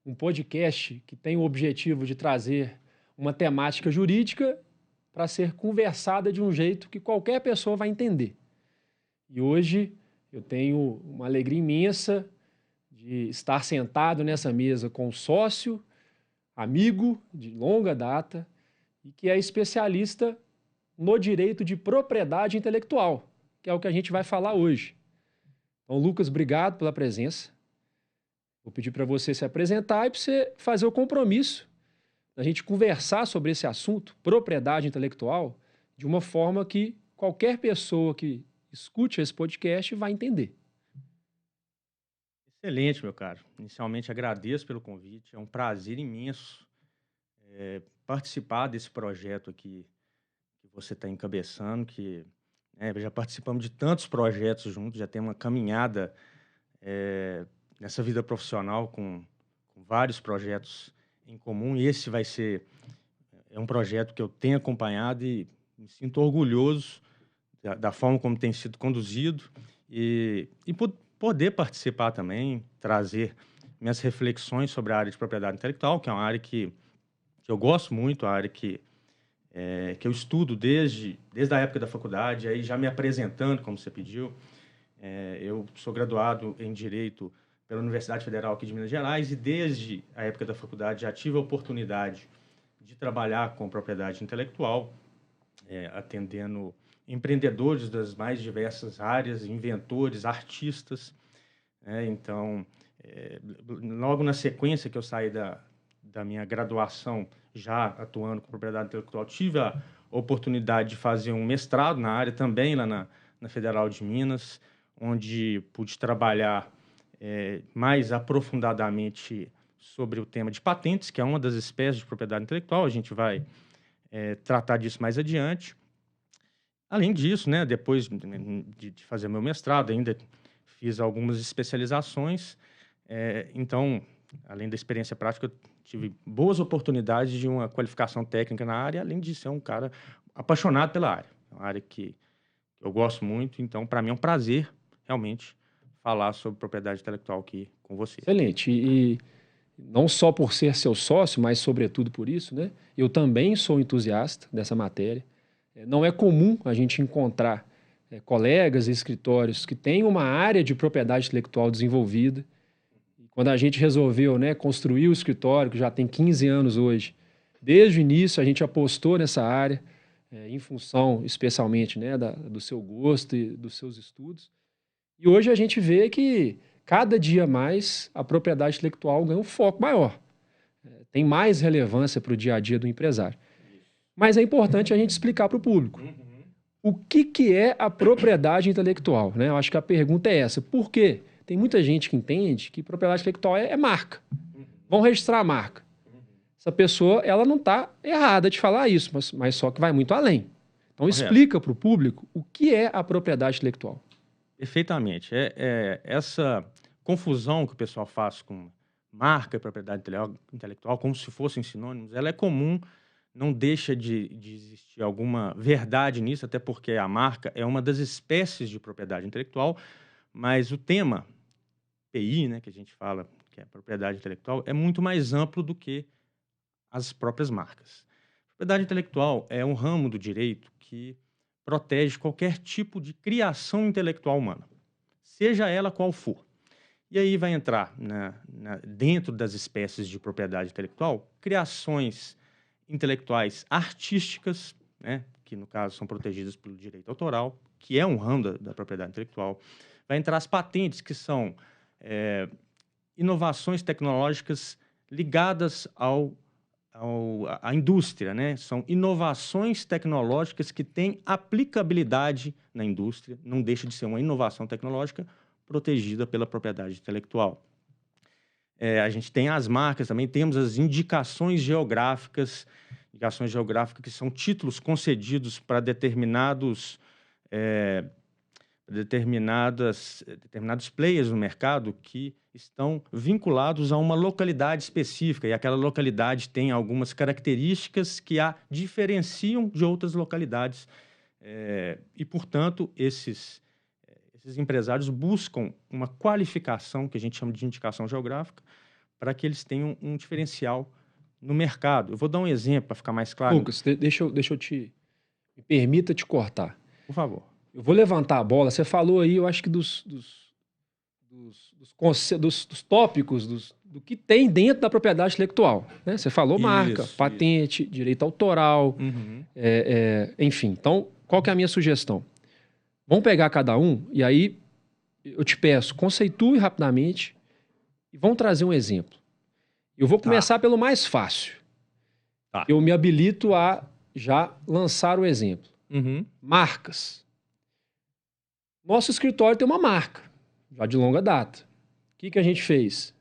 um podcast que tem o objetivo de trazer uma temática jurídica para ser conversada de um jeito que qualquer pessoa vai entender. E hoje eu tenho uma alegria imensa de estar sentado nessa mesa com um sócio, amigo de longa data e que é especialista no direito de propriedade intelectual, que é o que a gente vai falar hoje. Então, Lucas, obrigado pela presença. Vou pedir para você se apresentar e para você fazer o compromisso da gente conversar sobre esse assunto, propriedade intelectual, de uma forma que qualquer pessoa que escute esse podcast vai entender. Excelente, meu caro. Inicialmente, agradeço pelo convite. É um prazer imenso participar desse projeto aqui que você está encabeçando, já participamos de tantos projetos juntos, já tem uma caminhada nessa vida profissional com vários projetos em comum, e esse é um projeto que eu tenho acompanhado e me sinto orgulhoso da forma como tem sido conduzido e por poder participar também, trazer minhas reflexões sobre a área de propriedade intelectual, que é uma área que eu gosto muito, a área que eu estudo desde a época da faculdade, aí já me apresentando, como você pediu. Eu sou graduado em Direito pela Universidade Federal aqui de Minas Gerais e desde a época da faculdade já tive a oportunidade de trabalhar com propriedade intelectual, atendendo empreendedores das mais diversas áreas, inventores, artistas. Então, logo na sequência que eu saí da minha graduação, já atuando com propriedade intelectual, tive a oportunidade de fazer um mestrado na área também, lá na Federal de Minas, onde pude trabalhar mais aprofundadamente sobre o tema de patentes, que é uma das espécies de propriedade intelectual. A gente vai tratar disso mais adiante. Além disso, né, depois de fazer meu mestrado, ainda fiz algumas especializações. Então, além da experiência prática, eu tive boas oportunidades de uma qualificação técnica na área, além de ser um cara apaixonado pela área. É uma área que eu gosto muito, então, para mim é um prazer, realmente, falar sobre propriedade intelectual aqui com você. Excelente. E não só por ser seu sócio, mas sobretudo por isso, né? Eu também sou entusiasta dessa matéria. Não é comum a gente encontrar colegas e escritórios que têm uma área de propriedade intelectual desenvolvida. Quando a gente resolveu, né, construir o escritório, que já tem 15 anos hoje, desde o início a gente apostou nessa área, em função especialmente, né, do seu gosto e dos seus estudos. E hoje a gente vê que cada dia mais a propriedade intelectual ganha um foco maior, tem mais relevância para o dia a dia do empresário. Mas é importante a gente explicar para o público o que é a propriedade intelectual, né? Eu acho que a pergunta é essa. Por quê? Tem muita gente que entende que propriedade intelectual é marca. Vão registrar a marca. Essa pessoa, ela não está errada de falar isso, mas só que vai muito além. Então Correto. explica para o público o que é a propriedade intelectual. Perfeitamente. Essa confusão que o pessoal faz com marca e propriedade intelectual, como se fossem sinônimos, ela é comum, não deixa de existir alguma verdade nisso, até porque a marca é uma das espécies de propriedade intelectual, mas o tema PI, né, que a gente fala, que é propriedade intelectual, é muito mais amplo do que as próprias marcas. Propriedade intelectual é um ramo do direito que protege qualquer tipo de criação intelectual humana, seja ela qual for. E aí vai entrar dentro das espécies de propriedade intelectual, criações intelectuais artísticas, né, que no caso são protegidas pelo direito autoral, que é um ramo da propriedade intelectual. Vai entrar as patentes, que são inovações tecnológicas ligadas à indústria, né? São inovações tecnológicas que têm aplicabilidade na indústria, não deixa de ser uma inovação tecnológica protegida pela propriedade intelectual. A gente tem as marcas, também temos as indicações geográficas que são títulos concedidos para determinados players no mercado que estão vinculados a uma localidade específica, e aquela localidade tem algumas características que a diferenciam de outras localidades. E, portanto, esses empresários buscam uma qualificação, que a gente chama de indicação geográfica, para que eles tenham um diferencial no mercado. Eu vou dar um exemplo para ficar mais claro. Lucas, deixa eu me permita te cortar. Por favor. Eu vou levantar a bola. Você falou aí, eu acho que dos tópicos, do que tem dentro da propriedade intelectual, né? Você falou marca, patente, direito autoral, enfim. Então, qual que é a minha sugestão? Vamos pegar cada um e aí eu te peço, conceitue rapidamente e vamos trazer um exemplo. Eu vou começar pelo mais fácil. Eu me habilito a já lançar o exemplo. Marcas. Nosso escritório tem uma marca, já de longa data. O que a gente fez?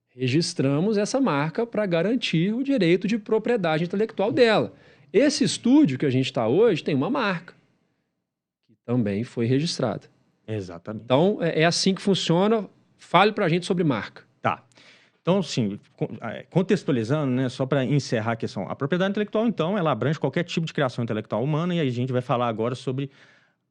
Registramos essa marca para garantir o direito de propriedade intelectual dela. Esse estúdio que a gente está hoje tem uma marca, que também foi registrada. Exatamente. Então, é assim que funciona. Fale para a gente sobre marca. Tá. Então, assim, contextualizando, né, só para encerrar a questão, a propriedade intelectual, então, ela abrange qualquer tipo de criação intelectual humana e aí a gente vai falar agora sobre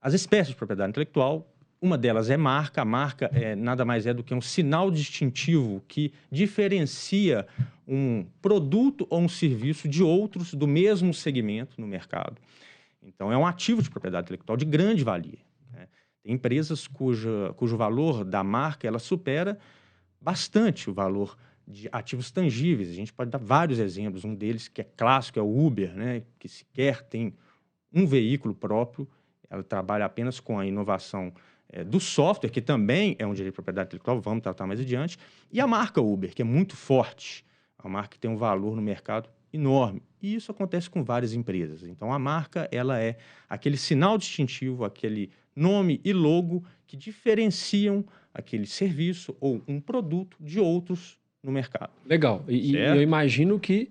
as espécies de propriedade intelectual. Uma delas é marca. A marca nada mais é do que um sinal distintivo que diferencia um produto ou um serviço de outros do mesmo segmento no mercado. Então, é um ativo de propriedade intelectual de grande valia, né? Tem empresas cujo valor da marca ela supera bastante o valor de ativos tangíveis. A gente pode dar vários exemplos. Um deles que é clássico é o Uber, né, que sequer tem um veículo próprio. Ela trabalha apenas com a inovação do software, que também é um direito de propriedade intelectual, vamos tratar mais adiante. E a marca Uber, que é muito forte. A marca que tem um valor no mercado enorme. E isso acontece com várias empresas. Então, a marca ela é aquele sinal distintivo, aquele nome e logo que diferenciam aquele serviço ou um produto de outros no mercado. Legal. E eu imagino que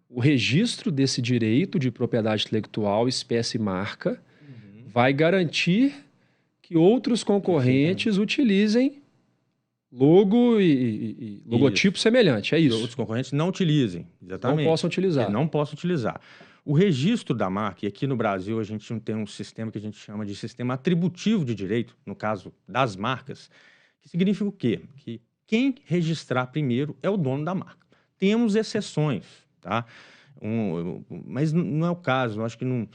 o registro desse direito de propriedade intelectual, espécie marca, vai garantir que outros concorrentes utilizem logo e logotipo semelhante. É isso. Outros concorrentes não utilizem. Exatamente. Não possam utilizar. Não possam utilizar. O registro da marca, e aqui no Brasil a gente não tem um sistema que a gente chama de sistema atributivo de direito, no caso das marcas, que significa o quê? Que quem registrar primeiro é o dono da marca. Temos exceções, tá? Mas não é o caso. Eu acho que não.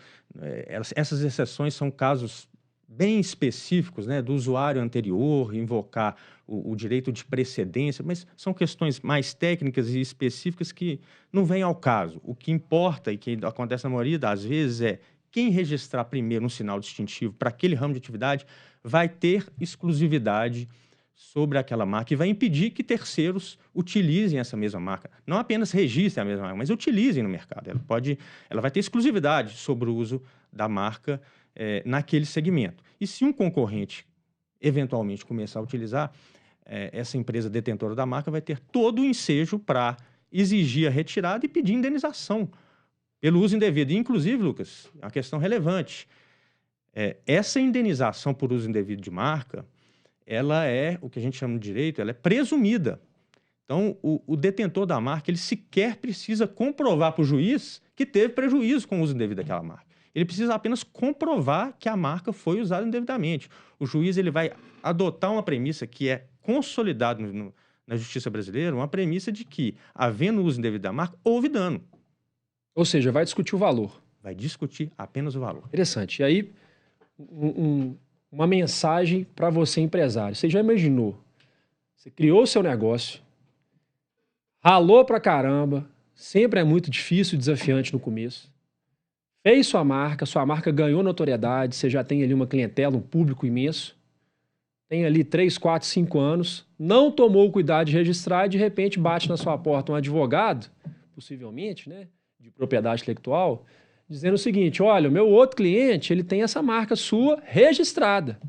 Essas exceções são casos bem específicos, né, do usuário anterior, invocar o direito de precedência, mas são questões mais técnicas e específicas que não vêm ao caso. O que importa e que acontece na maioria das vezes é quem registrar primeiro um sinal distintivo para aquele ramo de atividade vai ter exclusividade sobre aquela marca e vai impedir que terceiros utilizem essa mesma marca. Não apenas registrem a mesma marca, mas utilizem no mercado. Ela vai ter exclusividade sobre o uso da marca naquele segmento. E se um concorrente eventualmente começar a utilizar, essa empresa detentora da marca vai ter todo o ensejo para exigir a retirada e pedir indenização pelo uso indevido. E, inclusive, Lucas, é uma questão relevante. Essa indenização por uso indevido de marca, ela é o que a gente chama de direito, ela é presumida. Então, o detentor da marca, ele sequer precisa comprovar para o juiz que teve prejuízo com o uso indevido daquela marca. Ele precisa apenas comprovar que a marca foi usada indevidamente. O juiz ele vai adotar uma premissa que é consolidada na justiça brasileira, uma premissa de que, havendo uso indevido da marca, houve dano. Ou seja, vai discutir o valor. Vai discutir apenas o valor. Interessante. E aí, uma mensagem para você, empresário. Você já imaginou? Você criou o seu negócio, ralou pra caramba, sempre é muito difícil e desafiante no começo. Fez sua marca ganhou notoriedade, você já tem ali uma clientela, um público imenso, tem ali 3, 4, 5 anos, não tomou o cuidado de registrar e de repente bate na sua porta um advogado, possivelmente, né, de propriedade intelectual, dizendo o seguinte: olha, o meu outro cliente, ele tem essa marca sua registrada.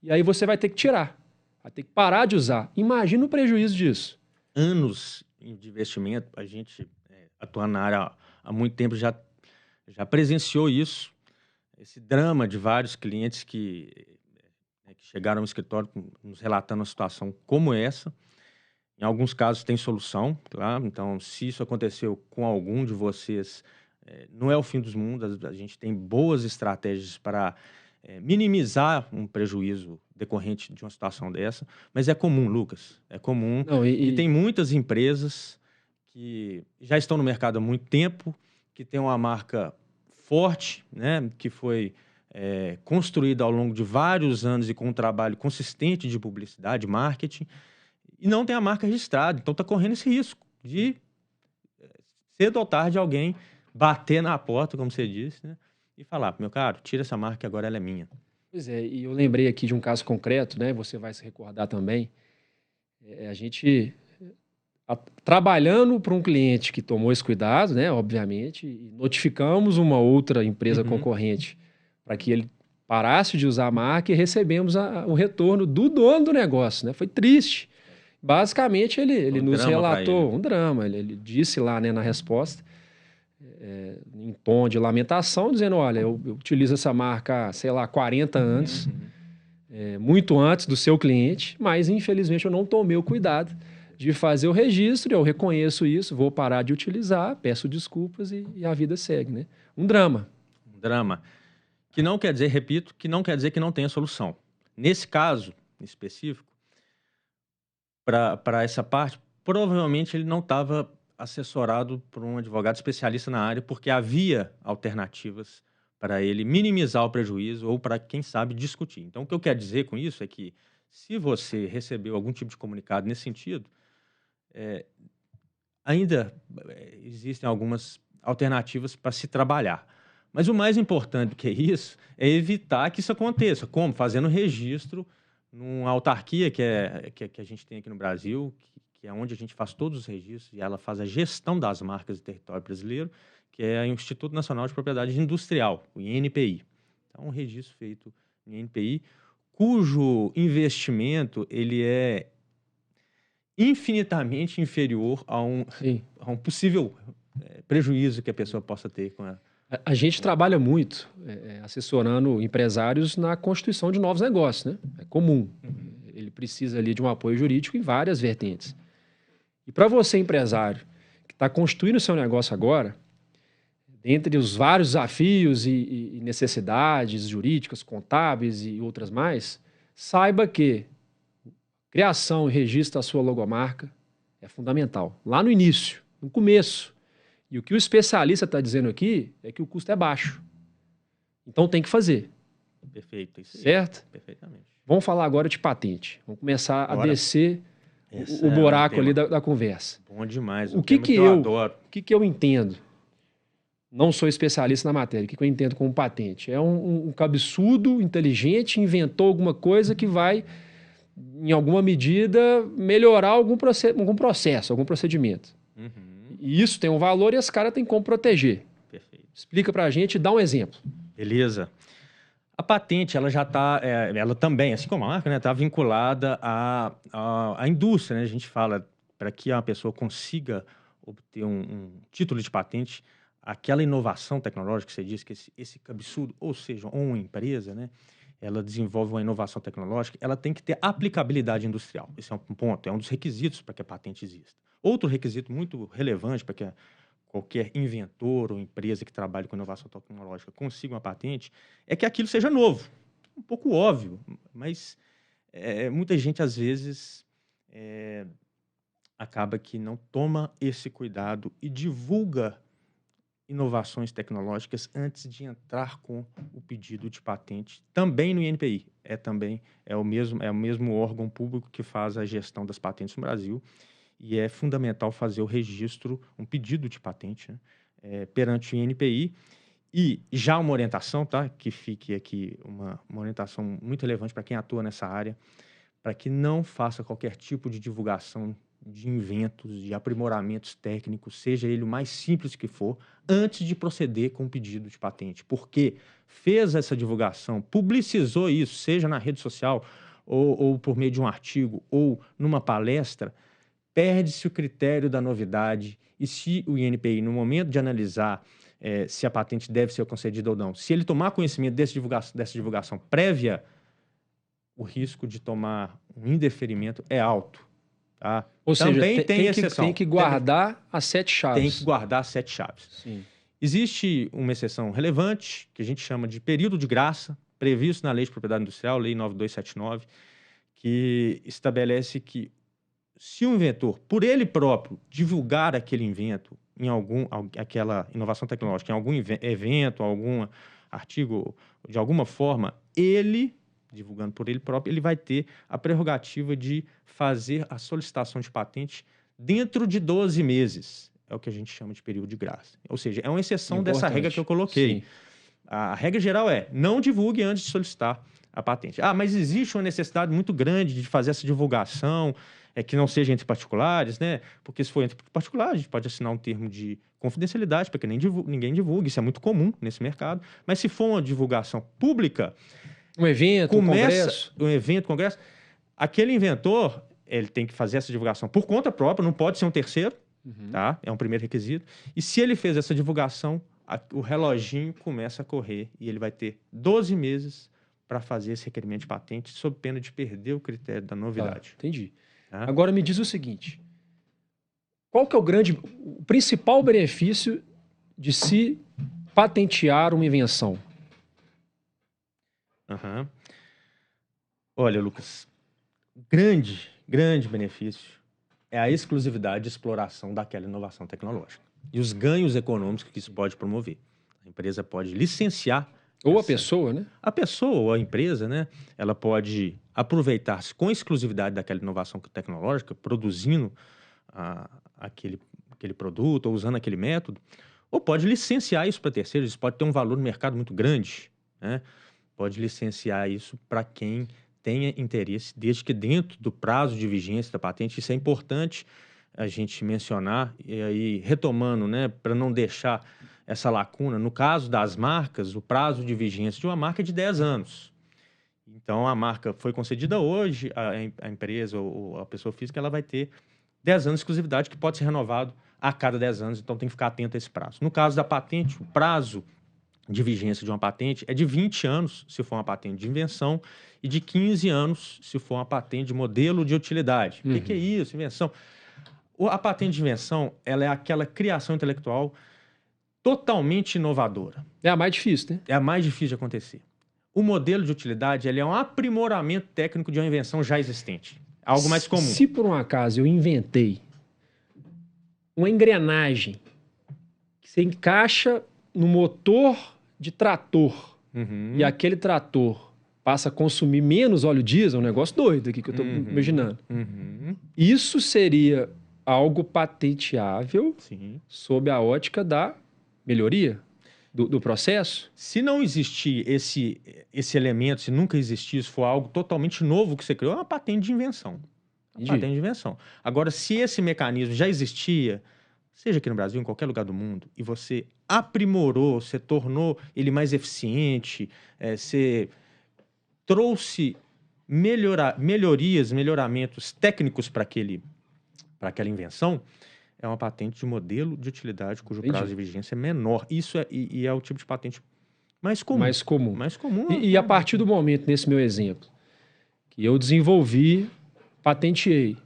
E aí você vai ter que tirar, vai ter que parar de usar. Imagina o prejuízo disso. Anos de investimento, a gente atuando na área há muito tempo já presenciou isso, esse drama de vários clientes que chegaram ao escritório nos relatando uma situação como essa. Em alguns casos tem solução, tá? Então, se isso aconteceu com algum de vocês, não é o fim dos mundos. A gente tem boas estratégias para minimizar um prejuízo decorrente de uma situação dessa, mas é comum, Lucas, é comum. Não, E tem muitas empresas que já estão no mercado há muito tempo, que tem uma marca forte, né, que foi construída ao longo de vários anos e com um trabalho consistente de publicidade, marketing, e não tem a marca registrada. Então está correndo esse risco de cedo ou tarde alguém bater na porta, como você disse, né, e falar, meu caro, tira essa marca que agora ela é minha. Pois é, e eu lembrei aqui de um caso concreto, né? Você vai se recordar também. A gente trabalhando para um cliente que tomou esse cuidado, né? Obviamente, e notificamos uma outra empresa concorrente para que ele parasse de usar a marca e recebemos o retorno do dono do negócio, né? Foi triste. Basicamente, ele nos relatou um drama. Ele disse lá, né, na resposta, em tom de lamentação, dizendo, olha, eu utilizo essa marca há, sei lá, 40 anos, muito antes do seu cliente, mas infelizmente eu não tomei o cuidado de fazer o registro, eu reconheço isso, vou parar de utilizar, peço desculpas e a vida segue, né? Um drama. Um drama. Que não quer dizer, repito, que não quer dizer que não tenha solução. Nesse caso específico, para essa parte, provavelmente ele não estava assessorado por um advogado especialista na área, porque havia alternativas para ele minimizar o prejuízo ou para, quem sabe, discutir. Então, o que eu quero dizer com isso é que, se você recebeu algum tipo de comunicado nesse sentido, ainda existem algumas alternativas para se trabalhar. Mas o mais importante do que isso é evitar que isso aconteça. Como? Fazendo registro numa autarquia que a gente tem aqui no Brasil, que é onde a gente faz todos os registros, e ela faz a gestão das marcas do território brasileiro, que é o Instituto Nacional de Propriedade Industrial, o INPI. Então, um registro feito no INPI, cujo investimento ele é infinitamente inferior a um possível prejuízo que a pessoa possa ter com a... A gente trabalha muito assessorando empresários na constituição de novos negócios, né? É comum. Ele precisa ali de um apoio jurídico em várias vertentes. E para você, empresário, que está constituindo o seu negócio agora, dentre os vários desafios e necessidades jurídicas, contábeis e outras mais, saiba que criação e registro da sua logomarca é fundamental. Lá no início, no começo. E o que o especialista está dizendo aqui é que o custo é baixo. Então tem que fazer. Perfeito. Isso certo? Perfeitamente. Vamos falar agora de patente. Vamos começar a descer o buraco ali da conversa. Bom demais. O que eu entendo? Não sou especialista na matéria. O que eu entendo como patente? É um cabeçudo inteligente, inventou alguma coisa que vai, em alguma medida, melhorar algum processo, algum procedimento. E isso tem um valor e esse cara tem como proteger. Perfeito. Explica pra gente, dá um exemplo. Beleza. A patente, ela já está, ela também, assim como a marca, né, está vinculada à indústria, né? A gente fala, para que uma pessoa consiga obter um título de patente, aquela inovação tecnológica que você diz, que esse cabeçudo, ou seja, uma empresa, né, ela desenvolve uma inovação tecnológica, ela tem que ter aplicabilidade industrial. Esse é um ponto, é um dos requisitos para que a patente exista. Outro requisito muito relevante para que qualquer inventor ou empresa que trabalhe com inovação tecnológica consiga uma patente é que aquilo seja novo. Um pouco óbvio, mas muita gente, às vezes, acaba que não toma esse cuidado e divulga inovações tecnológicas antes de entrar com o pedido de patente, também no INPI. É o mesmo órgão público que faz a gestão das patentes no Brasil, e é fundamental fazer o registro, um pedido de patente, né, perante o INPI. E já uma orientação, tá? Que fique aqui uma orientação muito relevante para quem atua nessa área, para que não faça qualquer tipo de divulgação de inventos, de aprimoramentos técnicos, seja ele o mais simples que for, antes de proceder com o pedido de patente. Porque fez essa divulgação, publicizou isso, seja na rede social, ou por meio de um artigo, ou numa palestra, perde-se o critério da novidade. E se o INPI, no momento de analisar se a patente deve ser concedida ou não, se ele tomar conhecimento dessa divulgação prévia, o risco de tomar um indeferimento é alto. Tá? Ou seja, tem que guardar as 7 chaves. Tem que guardar as 7 chaves. Sim. Existe uma exceção relevante, que a gente chama de período de graça, previsto na Lei de Propriedade Industrial, Lei 9279, que estabelece que se o inventor, por ele próprio, divulgar aquele invento aquela inovação tecnológica em algum evento, algum artigo, de alguma forma, ele, divulgando por ele próprio, ele vai ter a prerrogativa de fazer a solicitação de patente dentro de 12 meses. É o que a gente chama de período de graça. Ou seja, é uma exceção dessa regra que eu coloquei. Sim. A regra geral é, não divulgue antes de solicitar a patente. Mas existe uma necessidade muito grande de fazer essa divulgação, que não seja entre particulares, né? Porque se for entre particulares, a gente pode assinar um termo de confidencialidade para que ninguém divulgue. Isso é muito comum nesse mercado. Mas se for uma divulgação pública... Um evento, um congresso. Um evento, congresso. Aquele inventor, ele tem que fazer essa divulgação por conta própria, não pode ser um terceiro, tá? É um primeiro requisito. E se ele fez essa divulgação, o reloginho começa a correr e ele vai ter 12 meses para fazer esse requerimento de patente, sob pena de perder o critério da novidade. Entendi. Tá? Agora me diz o seguinte, qual que é o principal benefício de se patentear uma invenção? Olha, Lucas, grande benefício é a exclusividade de exploração daquela inovação tecnológica e os ganhos econômicos que isso pode promover. A empresa pode licenciar... Ou a pessoa, né? A pessoa ou a empresa, né? Ela pode aproveitar-se com exclusividade daquela inovação tecnológica, produzindo aquele produto ou usando aquele método, ou pode licenciar isso para terceiros. Isso pode ter um valor no mercado muito grande, né? Pode licenciar isso para quem tenha interesse, desde que dentro do prazo de vigência da patente. Isso é importante a gente mencionar, e aí retomando, né, para não deixar essa lacuna. No caso das marcas, o prazo de vigência de uma marca é de 10 anos. Então, a marca foi concedida hoje, a empresa ou a pessoa física, ela vai ter 10 anos de exclusividade, que pode ser renovado a cada 10 anos, então tem que ficar atento a esse prazo. No caso da patente, o prazo de vigência de uma patente é de 20 anos, se for uma patente de invenção, e de 15 anos, se for uma patente de modelo de utilidade. O que é isso, invenção? A patente de invenção, ela é aquela criação intelectual totalmente inovadora. É a mais difícil, né? É a mais difícil de acontecer. O modelo de utilidade, ele é um aprimoramento técnico de uma invenção já existente. Algo mais comum. Se por um acaso eu inventei uma engrenagem que você encaixa no motor de trator e aquele trator passa a consumir menos óleo diesel, é um negócio doido aqui que eu estou imaginando. Isso seria algo patenteável. Sim. Sob a ótica da melhoria do processo? Se não existir esse elemento, se nunca existir, se for algo totalmente novo que você criou, é uma patente de invenção. Patente de invenção. Agora, se esse mecanismo já existia, seja aqui no Brasil, em qualquer lugar do mundo, e você aprimorou, você tornou ele mais eficiente, você trouxe melhoramentos técnicos para aquela invenção, é uma patente de modelo de utilidade cujo prazo de vigência é menor. Isso é o tipo de patente mais comum. Mais comum. E a partir do momento, nesse meu exemplo, que eu desenvolvi, patenteei,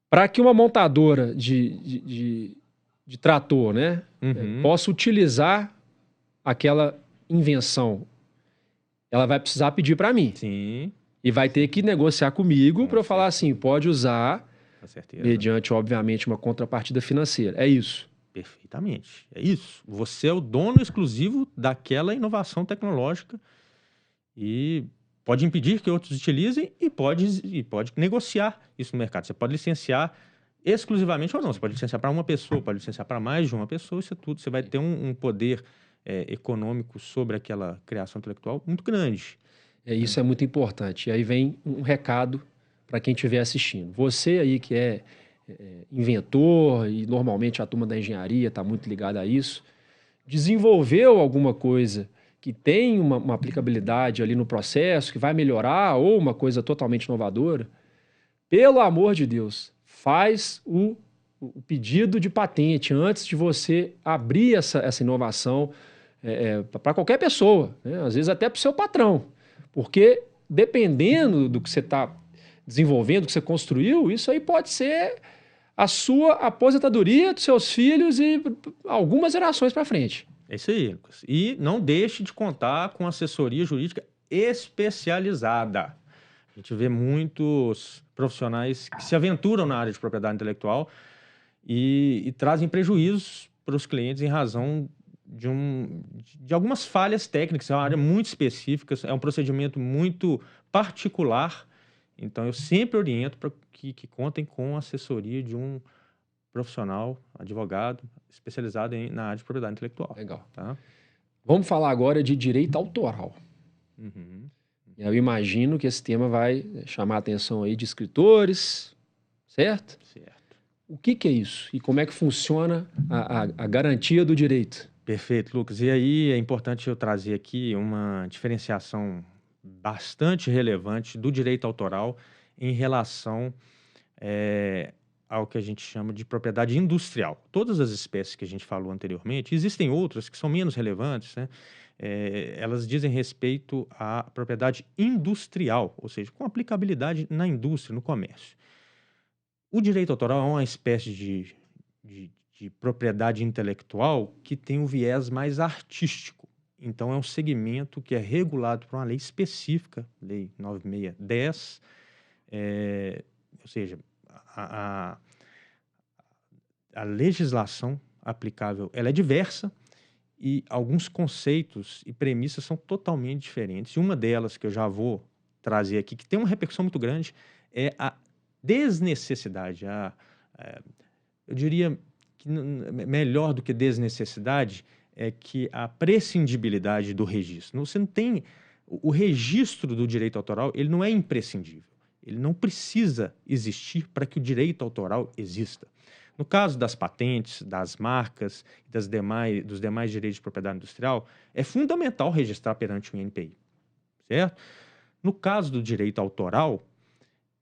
para que uma montadora de trator, né, possa utilizar aquela invenção, ela vai precisar pedir para mim. Sim. E vai ter que negociar comigo para eu falar assim, pode usar, com certeza, mediante, obviamente, uma contrapartida financeira. É isso. Perfeitamente. É isso. Você é o dono exclusivo daquela inovação tecnológica e pode impedir que outros utilizem e pode negociar isso no mercado. Você pode licenciar exclusivamente ou não. Você pode licenciar para uma pessoa, pode licenciar para mais de uma pessoa, isso é tudo. Você vai ter um poder econômico sobre aquela criação intelectual muito grande. Isso é muito importante. E aí vem um recado para quem estiver assistindo. Você aí que é inventor e normalmente a turma da engenharia está muito ligada a isso, desenvolveu alguma coisa que tem uma aplicabilidade ali no processo, que vai melhorar, ou uma coisa totalmente inovadora, pelo amor de Deus, faz o pedido de patente antes de você abrir essa inovação para qualquer pessoa, né? Às vezes até para o seu patrão, porque dependendo do que você está desenvolvendo, do que você construiu, isso aí pode ser a sua aposentadoria dos seus filhos e algumas gerações para frente. É isso aí, Lucas. E não deixe de contar com assessoria jurídica especializada. A gente vê muitos profissionais que se aventuram na área de propriedade intelectual e trazem prejuízos para os clientes em razão de algumas falhas técnicas. É uma área muito específica, é um procedimento muito particular. Então, eu sempre oriento para que contem com a assessoria de um profissional, advogado, especializado na área de propriedade intelectual. Legal. Tá? Vamos falar agora de direito autoral. Uhum. Eu imagino que esse tema vai chamar a atenção aí de escritores, certo? Certo. O que é isso? E como é que funciona a garantia do direito? Perfeito, Lucas. E aí é importante eu trazer aqui uma diferenciação bastante relevante do direito autoral em relação ao que a gente chama de propriedade industrial. Todas as espécies que a gente falou anteriormente, existem outras que são menos relevantes, né? Elas dizem respeito à propriedade industrial, ou seja, com aplicabilidade na indústria, no comércio. O direito autoral é uma espécie de propriedade intelectual que tem um viés mais artístico. Então, é um segmento que é regulado por uma lei específica, Lei 9610, ou seja, a legislação aplicável ela é diversa e alguns conceitos e premissas são totalmente diferentes. E uma delas que eu já vou trazer aqui, que tem uma repercussão muito grande, é a desnecessidade. Eu diria que melhor do que desnecessidade é que a prescindibilidade do registro. Você não tem... O registro do direito autoral ele não é imprescindível. Ele não precisa existir para que o direito autoral exista. No caso das patentes, das marcas e dos demais direitos de propriedade industrial, é fundamental registrar perante o INPI, certo? No caso do direito autoral,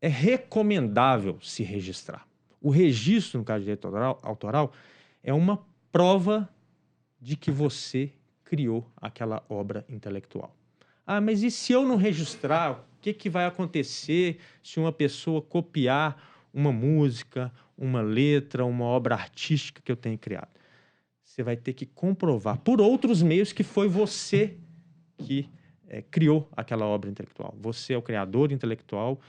é recomendável se registrar. O registro, no caso do direito autoral é uma prova de que você criou aquela obra intelectual. Ah, mas e se eu não registrar? O que vai acontecer se uma pessoa copiar uma música, uma letra, uma obra artística que eu tenho criado? Você vai ter que comprovar por outros meios que foi você que criou aquela obra intelectual. Você é o criador intelectual,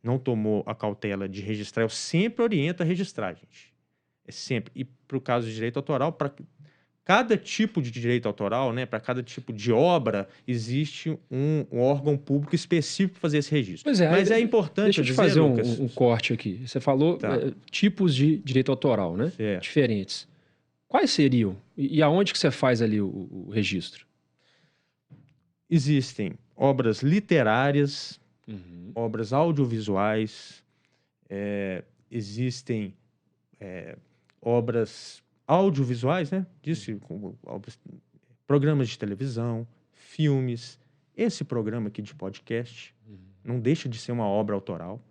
não tomou a cautela de registrar. Eu sempre oriento a registrar, gente. É sempre. E para o caso de direito autoral, para cada tipo de direito autoral, né, para cada tipo de obra, existe um órgão público específico para fazer esse registro. Pois é, mas é importante deixa eu te dizer, fazer Lucas, um corte aqui. Você falou Tá. Tipos de direito autoral, né? Certo. Diferentes. Quais seriam? E aonde que você faz ali o registro? Existem obras literárias, obras audiovisuais, existem obras audiovisuais, né? Disse, como programas de televisão, filmes. Esse programa aqui de podcast não deixa de ser uma obra autoral,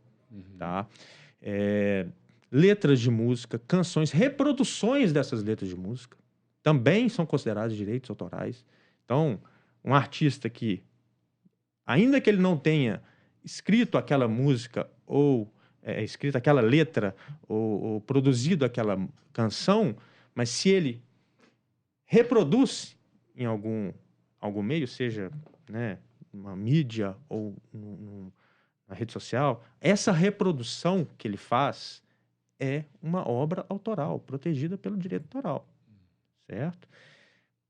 tá? Letras de música, canções, reproduções dessas letras de música também são consideradas direitos autorais. Então, um artista que, ainda que ele não tenha escrito aquela música ou escrito aquela letra ou produzido aquela canção, mas se ele reproduz em algum meio, seja, né, uma mídia ou na rede social, essa reprodução que ele faz é uma obra autoral, protegida pelo direito autoral, certo?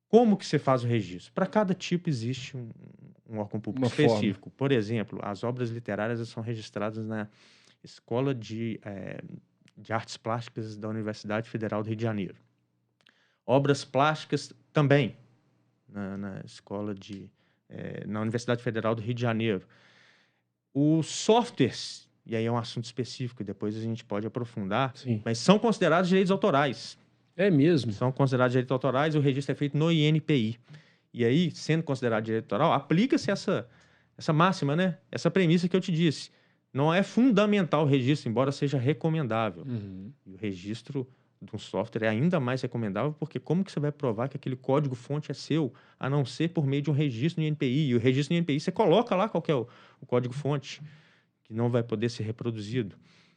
Como que você faz o registro? Para cada tipo existe um órgão público específico. Por exemplo, as obras literárias são registradas na Escola de Artes Plásticas da Universidade Federal do Rio de Janeiro. Obras plásticas também na na Universidade Federal do Rio de Janeiro. Os softwares, e aí é um assunto específico, depois a gente pode aprofundar, Sim. mas são considerados direitos autorais. É mesmo? São considerados direitos autorais, o registro é feito no INPI. E aí, sendo considerado direito autoral, aplica-se essa máxima, né? Essa premissa que eu te disse. Não é fundamental o registro, embora seja recomendável. E o registro de um software é ainda mais recomendável, porque como que você vai provar que aquele código-fonte é seu, a não ser por meio de um registro no INPI? E o registro no INPI, você coloca lá qual que é o código-fonte, que não vai poder ser reproduzido.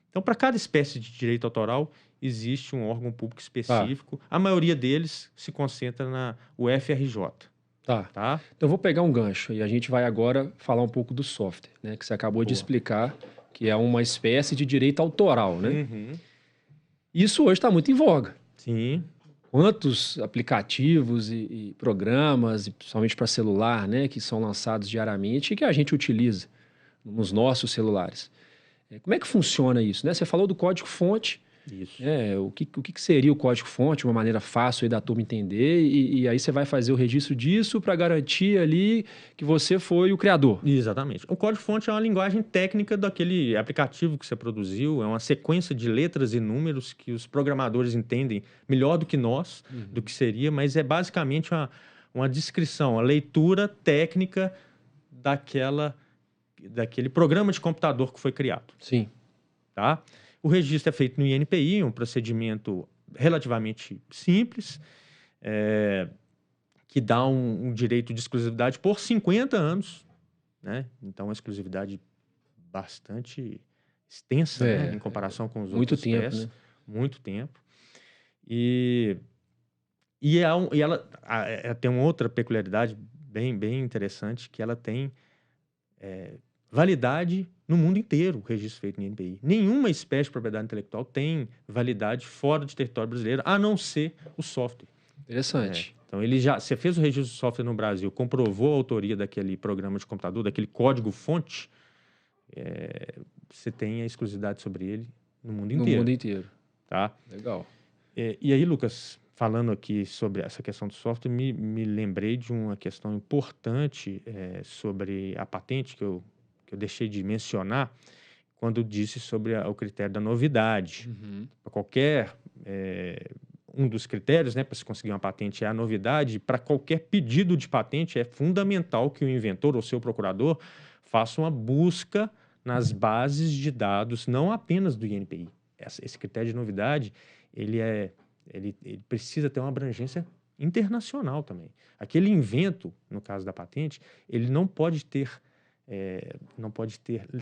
Então, para cada espécie de direito autoral, existe um órgão público específico. A maioria deles se concentra na UFRJ. Tá. Então eu vou pegar um gancho e a gente vai agora falar um pouco do software, né? Que você acabou de explicar, que é uma espécie de direito autoral, né? Isso hoje está muito em voga. Sim. Quantos aplicativos e programas, principalmente para celular, né, que são lançados diariamente e que a gente utiliza nos nossos celulares. Como é que funciona isso, né? Você falou do código-fonte. Isso. O que seria o código-fonte, uma maneira fácil aí da turma entender, e aí você vai fazer o registro disso para garantir ali que você foi o criador. Exatamente. O código-fonte é uma linguagem técnica daquele aplicativo que você produziu, é uma sequência de letras e números que os programadores entendem melhor do que nós, do que seria, mas é basicamente uma descrição, a leitura técnica daquele programa de computador que foi criado. Sim. Tá? O registro é feito no INPI, um procedimento relativamente simples, que dá um direito de exclusividade por 50 anos, né? Então, uma exclusividade bastante extensa, né? Em comparação com os outros tempo, né? Muito tempo. E ela tem uma outra peculiaridade bem interessante, que ela tem validade no mundo inteiro, o registro feito no INPI. Nenhuma espécie de propriedade intelectual tem validade fora do território brasileiro, a não ser o software. Interessante. Então, você fez o registro de software no Brasil, comprovou a autoria daquele programa de computador, daquele código-fonte, você tem a exclusividade sobre ele no mundo inteiro. No mundo inteiro. Tá? Legal. E aí, Lucas, falando aqui sobre essa questão do software, me lembrei de uma questão importante sobre a patente que eu deixei de mencionar quando disse sobre o critério da novidade. Para qualquer um dos critérios, né, para se conseguir uma patente é a novidade. Para qualquer pedido de patente é fundamental que o inventor ou seu procurador faça uma busca nas bases de dados, não apenas do INPI. Esse critério de novidade, ele precisa ter uma abrangência internacional também. Aquele invento, no caso da patente, ele não pode ter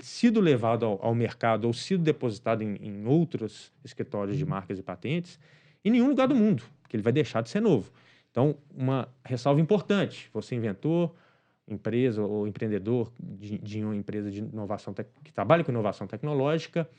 sido levado ao mercado ou sido depositado em outros escritórios de marcas e patentes em nenhum lugar do mundo, porque ele vai deixar de ser novo. Então, uma ressalva importante: você inventor, empresa ou empreendedor de uma empresa de inovação que trabalha com inovação tecnológica,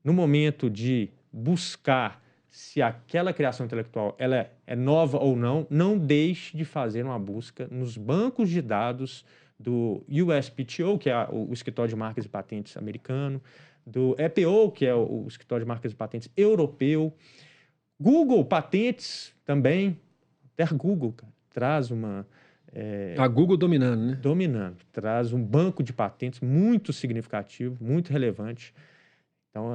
no momento de buscar se aquela criação intelectual ela é nova ou não deixe de fazer uma busca nos bancos de dados do USPTO, que é o escritório de marcas e patentes americano, do EPO, que é o escritório de marcas e patentes europeu, Google Patentes também, até Google, cara, traz uma... a Google dominando, né? Dominando, traz um banco de patentes muito significativo, muito relevante. Então,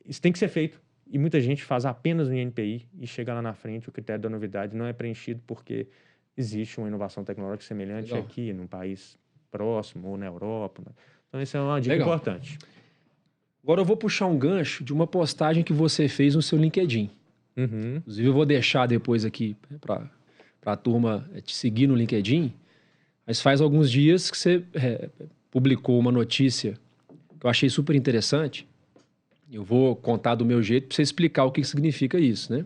isso tem que ser feito. E muita gente faz apenas no INPI e chega lá na frente, o critério da novidade não é preenchido porque existe uma inovação tecnológica semelhante aqui, num país próximo ou na Europa. Então, essa é uma dica importante. Agora eu vou puxar um gancho de uma postagem que você fez no seu LinkedIn. Inclusive, eu vou deixar depois aqui para a turma te seguir no LinkedIn. Mas faz alguns dias que você publicou uma notícia que eu achei super interessante. Eu vou contar do meu jeito para você explicar o que significa isso, né?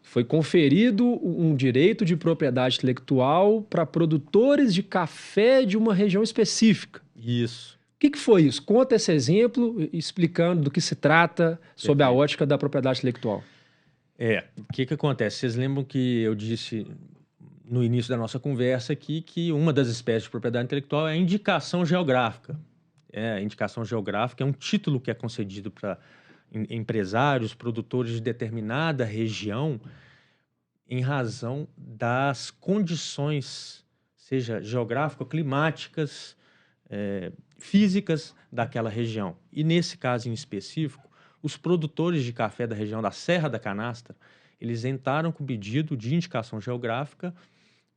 Foi conferido um direito de propriedade intelectual para produtores de café de uma região específica. Isso. O que foi isso? Conta esse exemplo explicando do que se trata sob a ótica da propriedade intelectual. O que acontece? Vocês lembram que eu disse no início da nossa conversa aqui que uma das espécies de propriedade intelectual é a indicação geográfica. A indicação geográfica é um título que é concedido para empresários, produtores de determinada região em razão das condições, seja geográfico-climáticas, físicas daquela região. E nesse caso em específico, os produtores de café da região da Serra da Canastra, eles entraram com pedido de indicação geográfica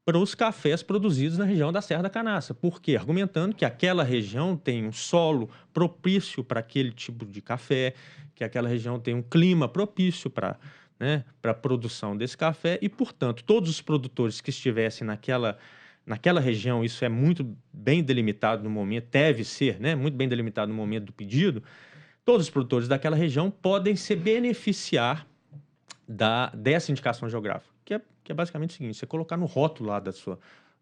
para os cafés produzidos na região da Serra da Canastra. Por quê? Argumentando que aquela região tem um solo propício para aquele tipo de café, que aquela região tem um clima propício para a produção desse café e, portanto, todos os produtores que estivessem naquela região, isso é muito bem delimitado no momento, deve ser muito bem delimitado no momento do pedido, todos os produtores daquela região podem se beneficiar dessa indicação geográfica, que é basicamente o seguinte: você colocar no rótulo lá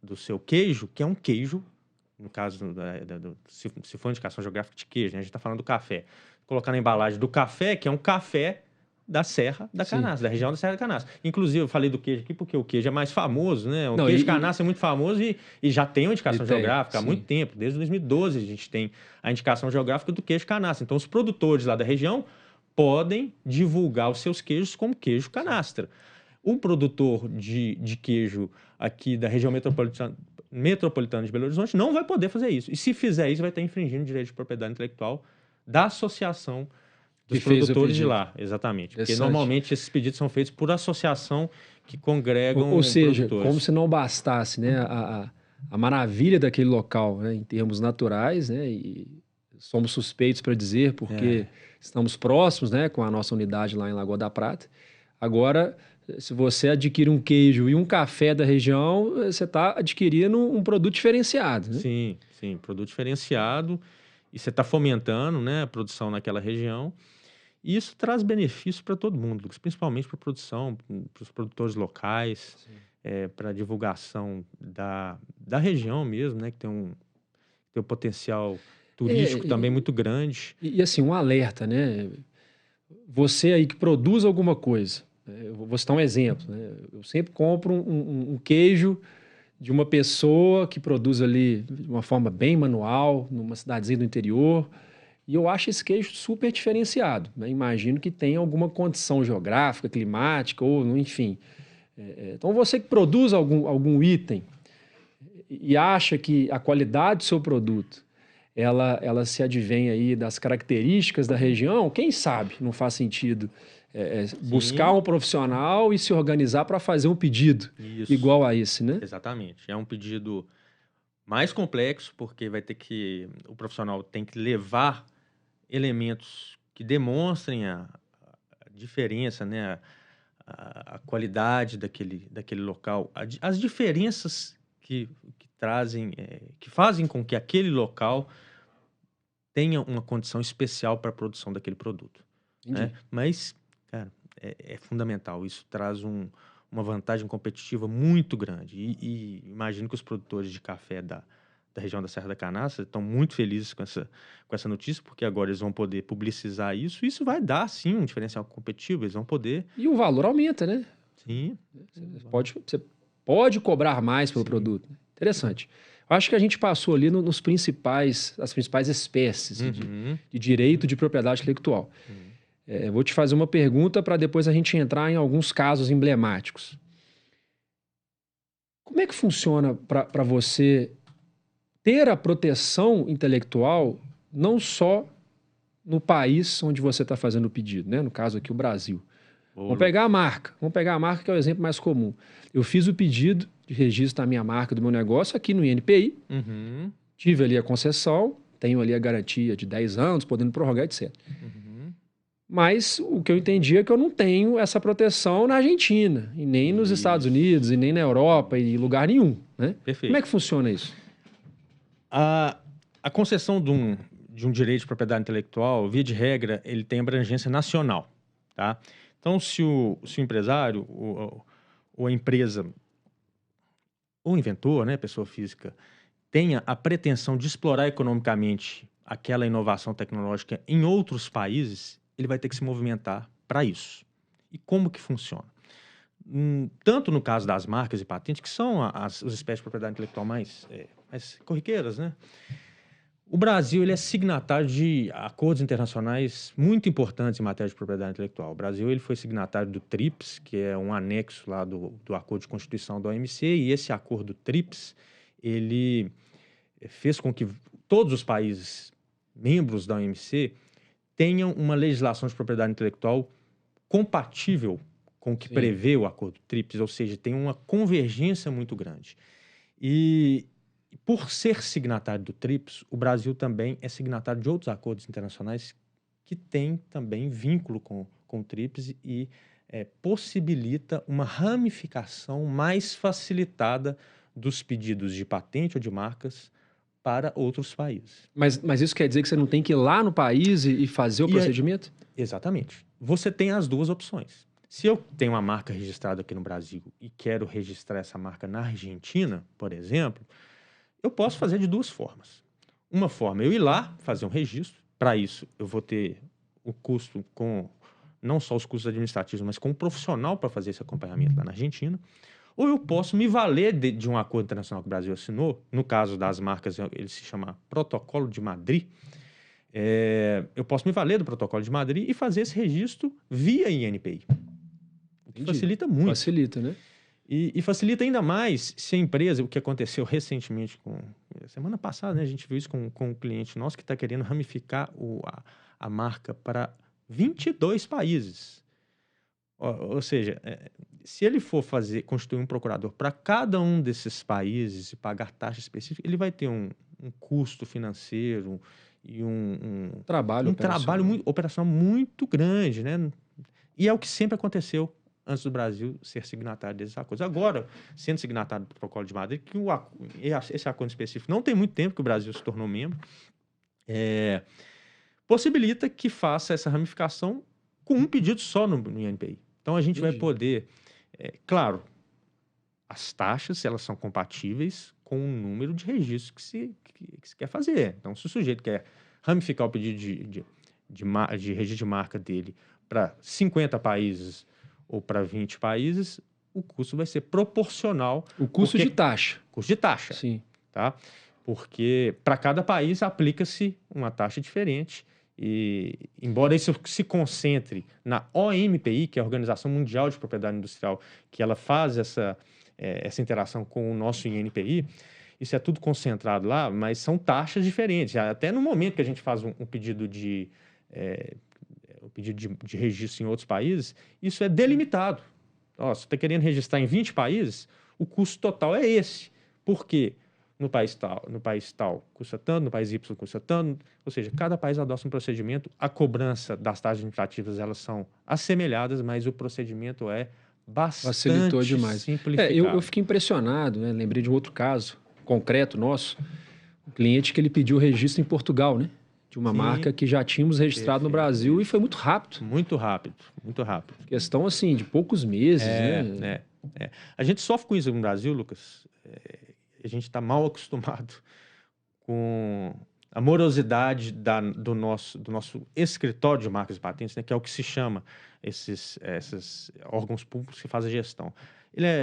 do seu queijo, que é um queijo, no caso, se for indicação geográfica de queijo, né, a gente está falando do café, colocar na embalagem do café, que é um café da Serra da Canastra, da região da Serra da Canastra. Inclusive, eu falei do queijo aqui porque o queijo é mais famoso, né? O queijo Canastra é muito famoso e já tem uma indicação geográfica há muito tempo. Desde 2012 a gente tem a indicação geográfica do queijo Canastra. Então, os produtores lá da região podem divulgar os seus queijos como queijo Canastra. O produtor de queijo aqui da região metropolitana de Belo Horizonte não vai poder fazer isso. E se fizer isso, vai estar infringindo o direito de propriedade intelectual da associação dos produtores de lá. Exatamente. Porque normalmente esses pedidos são feitos por associação que congregam Ou seja, produtores. Como se não bastasse, né, a maravilha daquele local, né, em termos naturais, né, e somos suspeitos para dizer porque estamos próximos, né, com a nossa unidade lá em Lagoa da Prata. Agora, se você adquire um queijo e um café da região, você está adquirindo um produto diferenciado, né? Sim, produto diferenciado, e você está fomentando, né, a produção naquela região. E isso traz benefícios para todo mundo, Lucas, principalmente para a produção, para os produtores locais, para a divulgação da região mesmo, né, que tem um potencial turístico também muito grande. E assim, um alerta, né? Você aí que produz alguma coisa, eu vou citar um exemplo, né? Eu sempre compro um queijo de uma pessoa que produz ali de uma forma bem manual, numa cidadezinha do interior. E eu acho esse queijo super diferenciado, né? Imagino que tenha alguma condição geográfica, climática, ou enfim. Então, você que produz algum item e acha que a qualidade do seu produto ela se advém aí das características da região, quem sabe não faz sentido buscar um profissional e se organizar para fazer um pedido igual a esse, né? Exatamente. É um pedido mais complexo, porque o profissional tem que levar elementos que demonstrem a diferença, né, a qualidade daquele local, as diferenças que trazem, que fazem com que aquele local tenha uma condição especial para a produção daquele produto, né? Mas, cara, é fundamental. Isso traz uma vantagem competitiva muito grande. E imagino que os produtores de café da região da Serra da Canastra estão muito felizes com essa notícia, porque agora eles vão poder publicizar isso. Isso vai dar, sim, um diferencial competitivo. Eles vão poder... E o valor aumenta, né? Sim. Você pode cobrar mais pelo produto. Interessante. Acho que a gente passou ali as principais espécies de direito de propriedade intelectual. Vou te fazer uma pergunta para depois a gente entrar em alguns casos emblemáticos. Como é que funciona para você ter a proteção intelectual não só no país onde você está fazendo o pedido, né? No caso aqui, o Brasil. Vamos pegar a marca que é o exemplo mais comum. Eu fiz o pedido de registro da minha marca, do meu negócio, aqui no INPI. Tive ali a concessão, tenho ali a garantia de 10 anos, podendo prorrogar, etc. Mas o que eu entendi é que eu não tenho essa proteção na Argentina, e nem nos Estados Unidos, e nem na Europa, e em lugar nenhum, né? Perfeito. Como é que funciona isso? A concessão de um direito de propriedade intelectual, via de regra, ele tem abrangência nacional, tá? Então, se o empresário ou a empresa, ou o inventor, né, pessoa física, tenha a pretensão de explorar economicamente aquela inovação tecnológica em outros países, ele vai ter que se movimentar para isso. E como que funciona? Tanto no caso das marcas e patentes, que são as espécies de propriedade intelectual mais corriqueiras, né? O Brasil ele é signatário de acordos internacionais muito importantes em matéria de propriedade intelectual. O Brasil ele foi signatário do TRIPS, que é um anexo lá do Acordo de Constituição da OMC, e esse acordo TRIPS ele fez com que todos os países membros da OMC tenham uma legislação de propriedade intelectual compatível com o que prevê o acordo TRIPS, ou seja, tem uma convergência muito grande. E por ser signatário do TRIPS, o Brasil também é signatário de outros acordos internacionais que têm também vínculo com o TRIPS e possibilita uma ramificação mais facilitada dos pedidos de patente ou de marcas para outros países. Mas isso quer dizer que você não tem que ir lá no país e fazer o procedimento? Exatamente. Você tem as duas opções. Se eu tenho uma marca registrada aqui no Brasil e quero registrar essa marca na Argentina, por exemplo, eu posso fazer de duas formas. Uma forma é eu ir lá fazer um registro. Para isso, eu vou ter o custo com não só os custos administrativos, mas com um profissional para fazer esse acompanhamento lá na Argentina. Ou eu posso me valer de um acordo internacional que o Brasil assinou. No caso das marcas, ele se chama Protocolo de Madrid. Eu posso me valer do Protocolo de Madrid e fazer esse registro via INPI. O que facilita muito. Facilita, né? E facilita ainda mais se a empresa, o que aconteceu recentemente, semana passada, né, a gente viu isso com um cliente nosso que está querendo ramificar a marca para 22 países. Ou seja, se ele for constituir um procurador para cada um desses países e pagar taxa específica, ele vai ter um custo financeiro e um trabalho operacional muito grande, né? E é o que sempre aconteceu antes do Brasil ser signatário desses acordos. Agora, sendo signatário do Protocolo de Madrid, que esse acordo específico não tem muito tempo que o Brasil se tornou membro, possibilita que faça essa ramificação com um pedido só no INPI. Então, a gente vai poder... claro, as taxas, elas são compatíveis com o número de registros que se quer fazer. Então, se o sujeito quer ramificar o pedido de registro de marca dele para 50 países ou para 20 países, o custo vai ser proporcional. O custo de taxa. Custo de taxa. Sim. Tá? Porque para cada país aplica-se uma taxa diferente. E, embora isso se concentre na OMPI, que é a Organização Mundial de Propriedade Industrial, que ela faz essa interação com o nosso INPI, isso é tudo concentrado lá, mas são taxas diferentes. Até no momento que a gente faz um pedido de registro em outros países, isso é delimitado. Se você está querendo registrar em 20 países, o custo total é esse. Por quê? No país tal custa tanto, no país Y custa tanto. Ou seja, cada país adota um procedimento. A cobrança das taxas administrativas, elas são assemelhadas, mas o procedimento é bastante facilitou demais. Simplificado. Eu fiquei impressionado, né? Lembrei de um outro caso concreto nosso, um cliente que ele pediu registro em Portugal, né? De uma marca que já tínhamos registrado no Brasil e foi muito rápido. Muito rápido, muito rápido. Questão, assim, de poucos meses, né? A gente sofre com isso no Brasil, Lucas. A gente está mal acostumado com a morosidade do nosso escritório de marcas e patentes, né? Que é o que se chama esses órgãos públicos que fazem a gestão.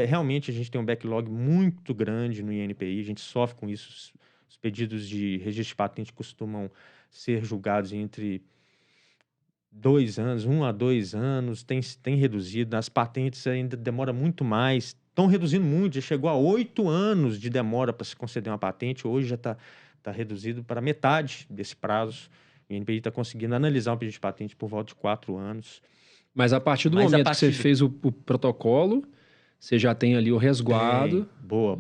Realmente, a gente tem um backlog muito grande no INPI, a gente sofre com isso. Os pedidos de registro de patente costumam ser julgados entre 2 anos, 1 a 2 anos, tem reduzido. As patentes ainda demora muito mais, estão reduzindo muito, já chegou a 8 anos de demora para se conceder uma patente, hoje já está reduzido para metade desse prazo. O INPI está conseguindo analisar um pedido de patente por volta de 4 anos. Mas a partir do momento que você fez o protocolo, você já tem ali o resguardo. Boa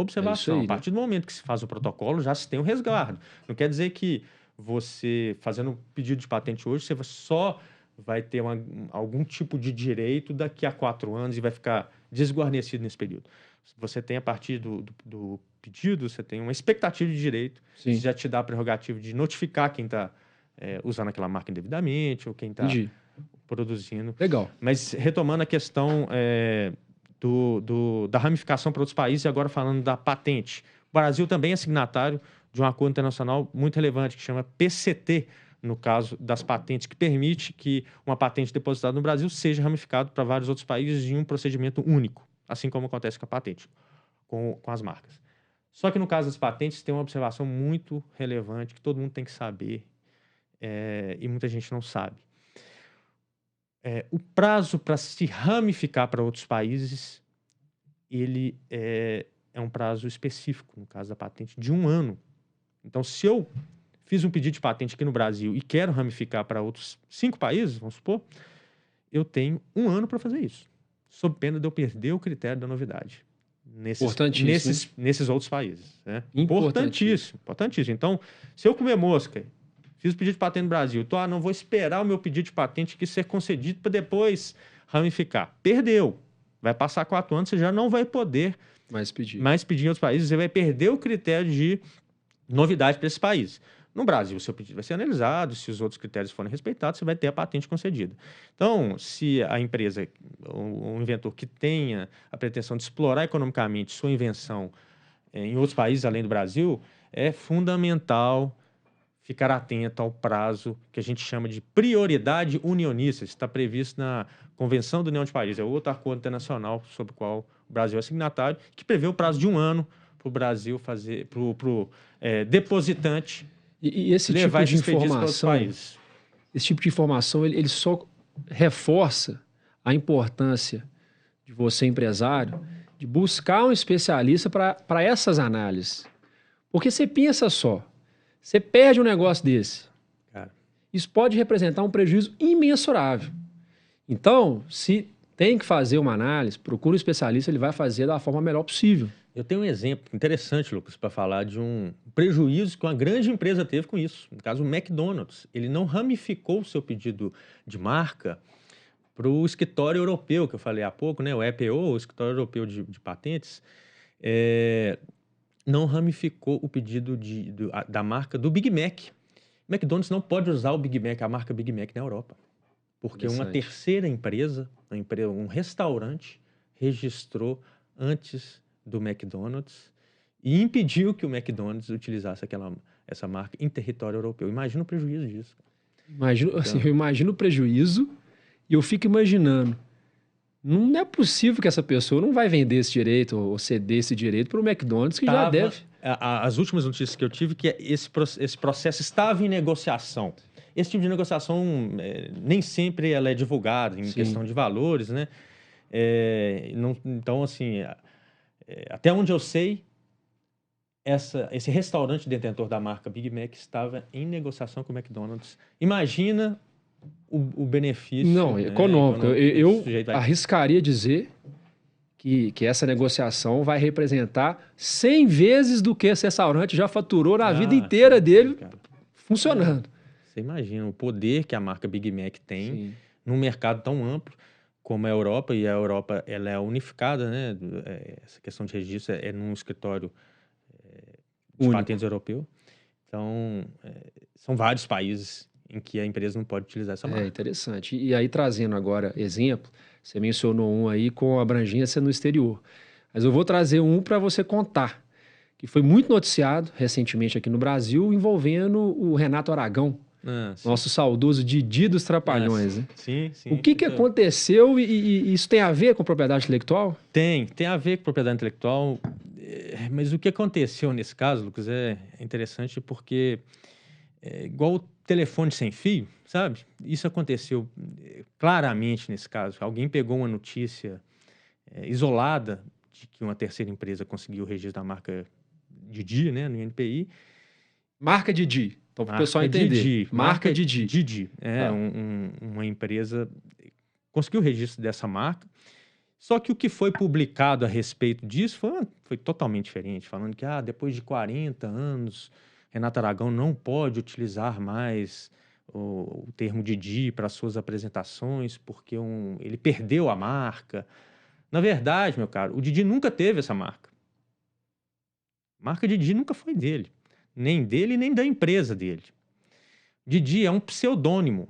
observação. Aí, a partir do momento que se faz o protocolo, já se tem o resguardo. Não quer dizer que você, fazendo um pedido de patente hoje, você só vai ter algum tipo de direito daqui a 4 anos e vai ficar desguarnecido nesse período. Você tem, a partir do pedido, você tem uma expectativa de direito, que já te dá a prerrogativa de notificar quem está usando aquela marca indevidamente ou quem está produzindo. Legal. Mas retomando a questão da ramificação para outros países, e agora falando da patente. O Brasil também é signatário de um acordo internacional muito relevante, que chama PCT, no caso das patentes, que permite que uma patente depositada no Brasil seja ramificada para vários outros países em um procedimento único, assim como acontece com a patente, com as marcas. Só que no caso das patentes tem uma observação muito relevante que todo mundo tem que saber e muita gente não sabe. O prazo para se ramificar para outros países, ele é um prazo específico, no caso da patente, de 1 ano. Então, se eu fiz um pedido de patente aqui no Brasil e quero ramificar para outros 5 países, vamos supor, eu tenho 1 ano para fazer isso, sob pena de eu perder o critério da novidade nesses outros países. Né? Importantíssimo. Então, se eu comer mosca, fiz o pedido de patente no Brasil, não vou esperar o meu pedido de patente aqui ser concedido para depois ramificar. Perdeu. Vai passar 4 anos, você já não vai poder mais pedir em outros países, você vai perder o critério de novidade para esse país. No Brasil, o seu pedido vai ser analisado, se os outros critérios forem respeitados, você vai ter a patente concedida. Então, se a empresa, o inventor que tenha a pretensão de explorar economicamente sua invenção em outros países além do Brasil, é fundamental ficar atento ao prazo que a gente chama de prioridade unionista. Isso está previsto na Convenção da União de Países, é outro acordo internacional sobre o qual o Brasil é signatário, que prevê o prazo de 1 ano para o Brasil fazer, para o depositante E esse levar tipo de esses pedidos para outros informação, países. esse tipo de informação, ele só reforça a importância de você, empresário, de buscar um especialista para essas análises. Porque você pensa só, você perde um negócio desse. Cara, Isso pode representar um prejuízo imensurável. Então, se tem que fazer uma análise, procura um especialista, ele vai fazer da forma melhor possível. eu tenho um exemplo interessante, Lucas, para falar de um prejuízo que uma grande empresa teve com isso. No caso, o McDonald's. Ele não ramificou o seu pedido de marca para o escritório europeu, que eu falei há pouco, né? O EPO, o Escritório Europeu de Patentes, não ramificou o pedido da marca do Big Mac. McDonald's não pode usar o Big Mac, a marca Big Mac na Europa, porque uma Interessante. terceira empresa, um restaurante, registrou antes do McDonald's e impediu que o McDonald's utilizasse essa marca em território europeu. Imagina o prejuízo disso. Imagino, Então, assim, eu imagino o prejuízo e eu fico imaginando, não é possível que essa pessoa não vai vender esse direito ou ceder esse direito para o McDonald's, que já tava- deve. as últimas notícias que eu tive que esse processo estava em negociação. Esse tipo de negociação nem sempre ela é divulgada em Sim. questão de valores, né? Então, assim, até onde eu sei, esse restaurante detentor da marca Big Mac estava em negociação com o McDonald's. Imagina o benefício, Não, né, econômico. que esse Eu sujeito vai- arriscaria dizer que essa negociação vai representar 100 vezes do que esse restaurante já faturou na vida inteira sim, dele cara. funcionando. Você imagina o poder que a marca Big Mac tem Sim. num mercado tão amplo como a Europa, e a Europa ela é unificada, né? Essa questão de registro é num escritório de Único. patentes europeu. Então, são vários países em que a empresa não pode utilizar essa É marca. interessante. E aí, trazendo agora exemplo, você mencionou um aí com abrangência no exterior. Mas eu vou trazer um para você contar, que foi muito noticiado recentemente aqui no Brasil, envolvendo o Renato Aragão, Sim. nosso saudoso Didi dos Trapalhões, né? Sim, sim. O que aconteceu e isso tem a ver com propriedade intelectual? Tem a ver com propriedade intelectual, mas o que aconteceu nesse caso, Lucas, é interessante porque igual o telefone sem fio, sabe? Isso aconteceu claramente nesse caso. Alguém pegou uma notícia isolada de que uma terceira empresa conseguiu o registro da marca Didi, né, no INPI. Marca Didi. Então, para o pessoal entender. Didi. Marca Didi. Didi. Tá. Uma empresa conseguiu o registro dessa marca. Só que o que foi publicado a respeito disso foi totalmente diferente, falando que depois de 40 anos, Renato Aragão não pode utilizar mais o termo Didi para suas apresentações, porque ele perdeu a marca. Na verdade, meu caro, o Didi nunca teve essa marca. A marca Didi nunca foi dele. Nem dele, nem da empresa dele. Didi é um pseudônimo,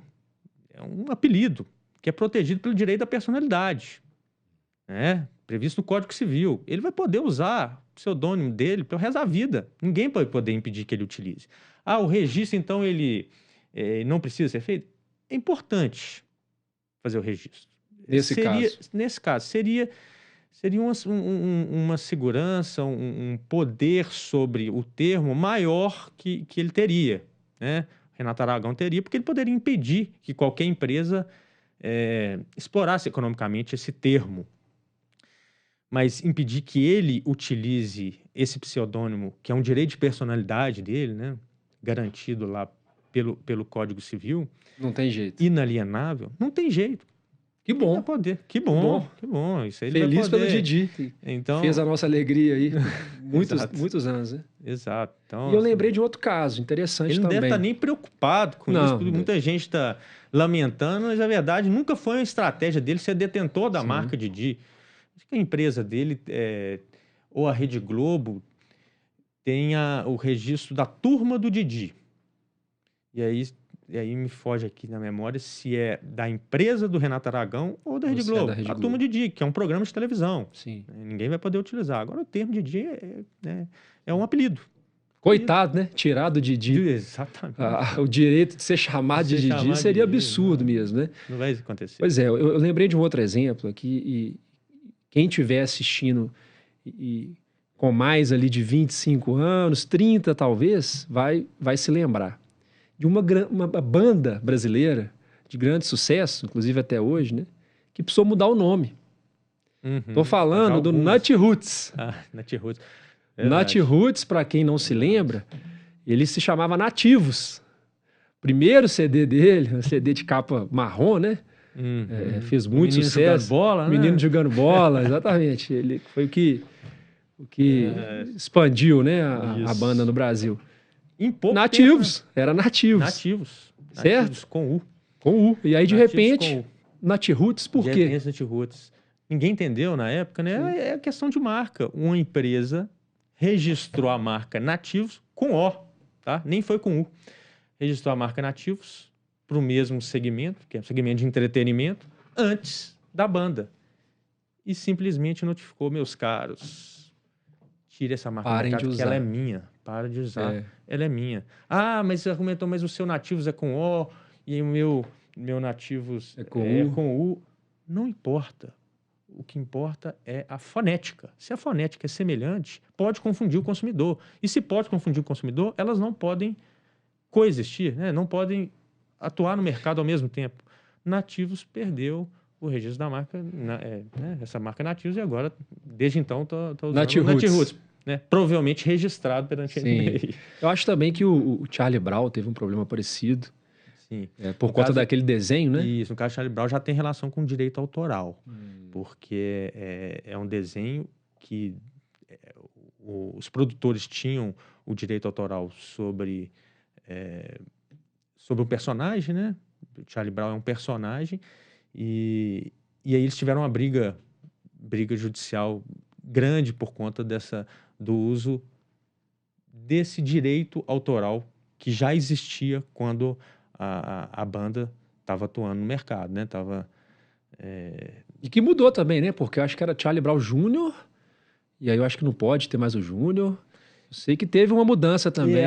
é um apelido que é protegido pelo direito da personalidade, né? Previsto no Código Civil. Ele vai poder usar o pseudônimo dele pelo resto da vida. Ninguém vai poder impedir que ele utilize. O registro, então, ele não precisa ser feito? É importante fazer o registro. Nesse caso, seria uma segurança, um poder sobre o termo maior que ele teria, né? Renato Aragão teria, porque ele poderia impedir que qualquer empresa explorasse economicamente esse termo. Mas impedir que ele utilize esse pseudônimo, que é um direito de personalidade dele, né? Garantido lá pelo Código Civil. Não tem jeito. Inalienável, não tem jeito. Que bom. Que bom. Isso aí Feliz ele vai poder. pelo Didi. Então, fez a nossa alegria aí muitos anos, né? Exato. Então, E eu lembrei de outro caso interessante ele não também. deve estar nem preocupado com isso, porque muita gente está lamentando, mas a verdade nunca foi uma estratégia dele ser detentor da marca Didi. Acho que a empresa dele, ou a Rede Globo, tem o registro da turma do Didi. E aí me foge aqui na memória se é da empresa do Renato Aragão ou da Rede Globo. A turma Didi, que é um programa de televisão. Sim. Ninguém vai poder utilizar. Agora, o termo Didi é um apelido. Coitado, né? Tirar do Didi. Exatamente. O direito de ser chamado de Didi seria absurdo mesmo, né? Não vai acontecer. Pois é, eu lembrei de um outro exemplo aqui, e quem estiver assistindo com mais ali de 25 anos, 30 talvez, vai se lembrar de uma banda brasileira de grande sucesso, inclusive até hoje, né? Que precisou mudar o nome. Tô falando do Nat Roots. Nat Roots. Nat Roots, para quem não se lembra, ele se chamava Nativos. Primeiro CD dele, um CD de capa marrom, né? Fez muito sucesso. Jogando bola, né? Menino jogando bola, exatamente. Ele foi o que expandiu, né, a banda no Brasil. Em pouco Nativos, tempo, era Nativos. Nativos. Certo? Nativos, com U. Com U. E aí, de Nativos repente, Nat Roots, por quê? De repente, Nat Roots. Ninguém entendeu na época, né? É questão de marca. Uma empresa registrou a marca Nativos com O, tá? Nem foi com U. Registrou a marca Nativos para o mesmo segmento, que é um segmento de entretenimento, antes da banda. E simplesmente notificou, meus caros, tire essa marca Parem mercado, de porque usar. ela é minha. Para de usar. Ela é minha. Ah, mas você argumentou, mas o seu Nativos é com O e o meu Nativos é com U. Não importa. O que importa é a fonética. Se a fonética é semelhante, pode confundir o consumidor. E se pode confundir o consumidor, elas não podem coexistir, né? Não podem atuar no mercado ao mesmo tempo. Nativos perdeu o registro da marca, essa marca Nativos, e agora, desde então, está usando Nat o Nat Roots. Roots, né? Provavelmente registrado perante a NBA. Eu acho também que o Charlie Brown teve um problema parecido. Sim. Por conta daquele desenho, né? Isso, no caso do Charlie Brown já tem relação com direito autoral, porque é um desenho que os produtores tinham o direito autoral sobre o personagem, né? O Charlie Brown é um personagem, e aí eles tiveram uma briga judicial grande por conta do uso desse direito autoral que já existia quando a banda estava atuando no mercado, né? E que mudou também, né? Porque eu acho que era Charlie Brown Jr., e aí eu acho que não pode ter mais o Júnior. Eu sei que teve uma mudança também.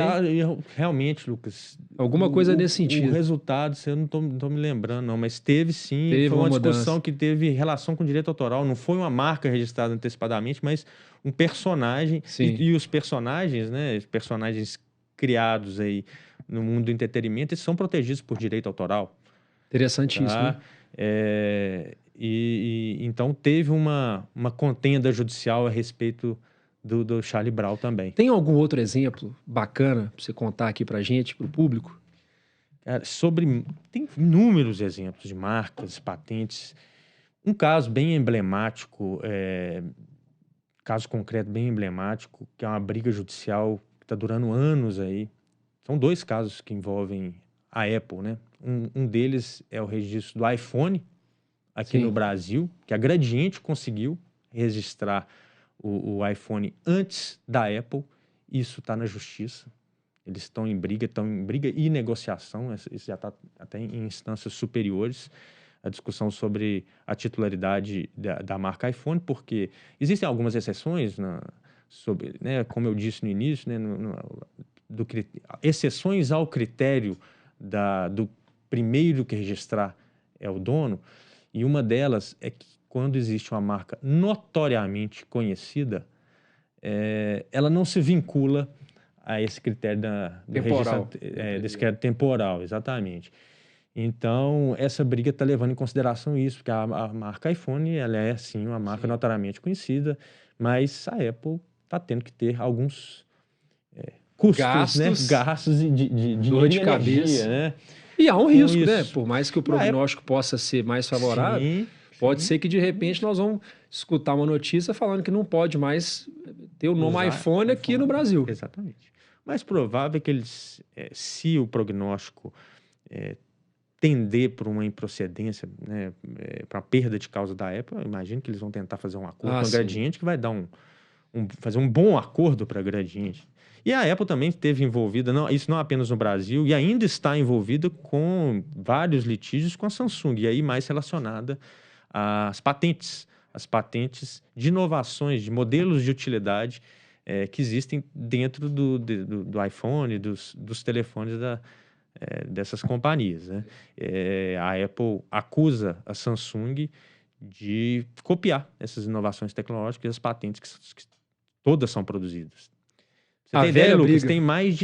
Realmente, Lucas. Alguma coisa nesse sentido. O resultado, eu não tô me lembrando, não, mas teve sim. Foi uma discussão mudança. que teve relação com direito autoral. Não foi uma marca registrada antecipadamente, mas um personagem. E os personagens, né? Os personagens criados aí no mundo do entretenimento, eles são protegidos por direito autoral. Interessantíssimo. Tá? Então teve uma contenda judicial a respeito do Charlie Brown também. Tem algum outro exemplo bacana para você contar aqui para a gente, para o público? Tem inúmeros exemplos de marcas, patentes. Um caso bem emblemático, caso concreto bem emblemático, que é uma briga judicial que está durando anos aí. São 2 casos que envolvem a Apple, né? Um deles é o registro do iPhone aqui no Brasil, que a Gradiente conseguiu registrar o iPhone antes da Apple. Isso está na justiça. Eles estão em briga e negociação. Isso já está até em instâncias superiores. A discussão sobre a titularidade da marca iPhone, porque existem algumas exceções, né, como eu disse no início, né, exceções ao critério do primeiro que registrar é o dono, e uma delas é que quando existe uma marca notoriamente conhecida, ela não se vincula a esse critério do temporal. Desse critério temporal, exatamente. Então, essa briga está levando em consideração isso, porque a marca iPhone, ela é, sim, uma marca notoriamente conhecida, mas a Apple está tendo que ter alguns custos, gastos de dor de cabeça, né? E há um risco, né? Por mais que o prognóstico possa ser mais favorável, sim, pode ser que de repente nós vamos escutar uma notícia falando que não pode mais ter o nome iPhone aqui no Brasil. Exatamente. Mais provável é que eles, se o prognóstico tender por uma improcedência, né, para a perda de causa da Apple, eu imagino que eles vão tentar fazer um acordo com a Gradiente que vai dar fazer um bom acordo para a Gradiente. E a Apple também esteve envolvida, isso não apenas no Brasil, e ainda está envolvida com vários litígios com a Samsung, e aí mais relacionada às patentes de inovações, de modelos de utilidade que existem dentro do iPhone, dos telefones dessas companhias, né? A Apple acusa a Samsung de copiar essas inovações tecnológicas e as patentes que todas são produzidas. Você tem ideia, Lucas? Briga. Tem mais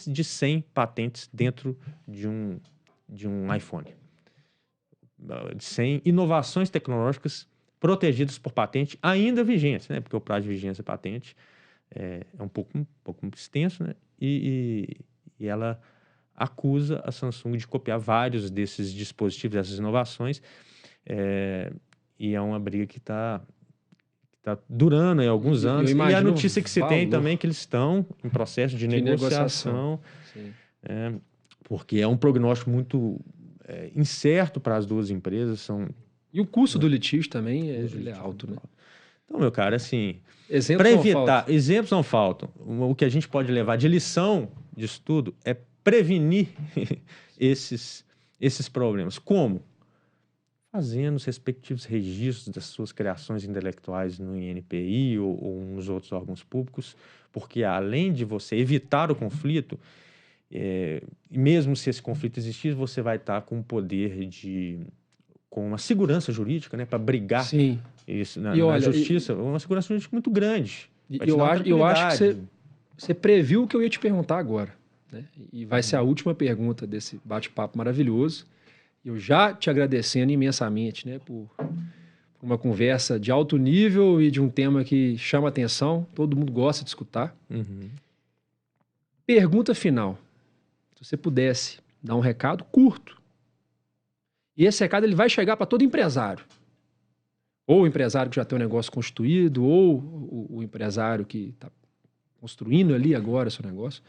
de 100 patentes dentro de um iPhone. De 100 inovações tecnológicas protegidas por patente ainda vigentes, né? Porque o prazo de vigência da patente é um pouco extenso, né? E ela acusa a Samsung de copiar vários desses dispositivos, dessas inovações, e é uma briga que está durando aí alguns anos. E a notícia que se tem também é que eles estão em processo de negociação. Porque é um prognóstico muito incerto para as duas empresas. E o custo do litígio também é alto, né? Então, meu cara, assim, para evitar, exemplos não faltam. O que a gente pode levar de lição disso tudo é prevenir esses problemas. Como? Fazendo os respectivos registros das suas criações intelectuais no INPI ou nos outros órgãos públicos, porque além de você evitar o conflito, mesmo se esse conflito existir, você vai estar com o poder com uma segurança jurídica, né, para brigar isso na justiça, uma segurança jurídica muito grande. Eu acho que você previu o que eu ia te perguntar agora, né? E vai ser a última pergunta desse bate-papo maravilhoso. Eu já te agradecendo imensamente, né, por uma conversa de alto nível e de um tema que chama atenção, todo mundo gosta de escutar. Pergunta final. Se você pudesse dar um recado curto, e esse recado ele vai chegar para todo empresário, ou o empresário que já tem um negócio constituído, ou o empresário que está construindo ali agora o seu negócio,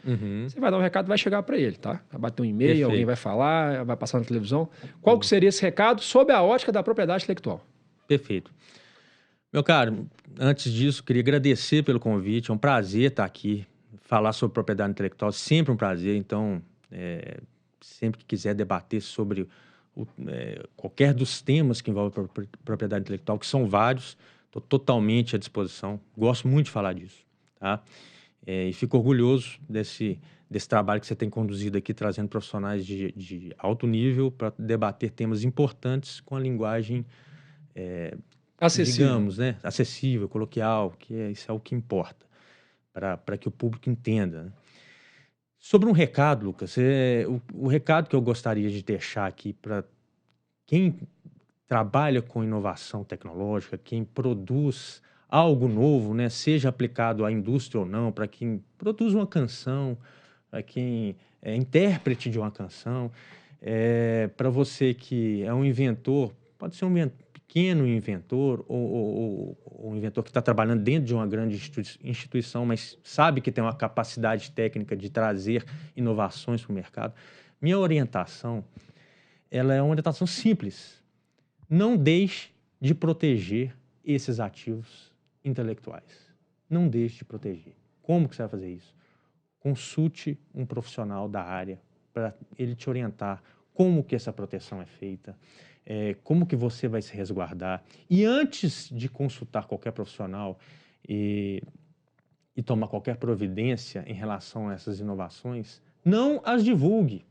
você vai dar um recado, vai chegar para ele, tá? Vai bater um e-mail, Perfeito. Alguém vai falar, vai passar na televisão. Qual que seria esse recado sob a ótica da propriedade intelectual? Perfeito. Meu caro, antes disso, queria agradecer pelo convite. É um prazer estar aqui, falar sobre propriedade intelectual, sempre um prazer. Então, sempre que quiser debater sobre qualquer dos temas que envolvem propriedade intelectual, que são vários, estou totalmente à disposição. Gosto muito de falar disso, tá? E fico orgulhoso desse trabalho que você tem conduzido aqui, trazendo profissionais de alto nível para debater temas importantes com a linguagem acessível, digamos, né? Acessível, coloquial, isso é o que importa, para que o público entenda, né? Sobre um recado, Lucas, o recado que eu gostaria de deixar aqui para quem trabalha com inovação tecnológica, quem produz algo novo, né, seja aplicado à indústria ou não, para quem produz uma canção, para quem é intérprete de uma canção, para você que é um inventor, pode ser um pequeno inventor ou um inventor que está trabalhando dentro de uma grande instituição, mas sabe que tem uma capacidade técnica de trazer inovações para o mercado. Minha orientação, ela é uma orientação simples. Não deixe de proteger esses ativos intelectuais. Não deixe de proteger. Como que você vai fazer isso? Consulte um profissional da área para ele te orientar como que essa proteção é feita, como que você vai se resguardar. E antes de consultar qualquer profissional e tomar qualquer providência em relação a essas inovações, não as divulgue.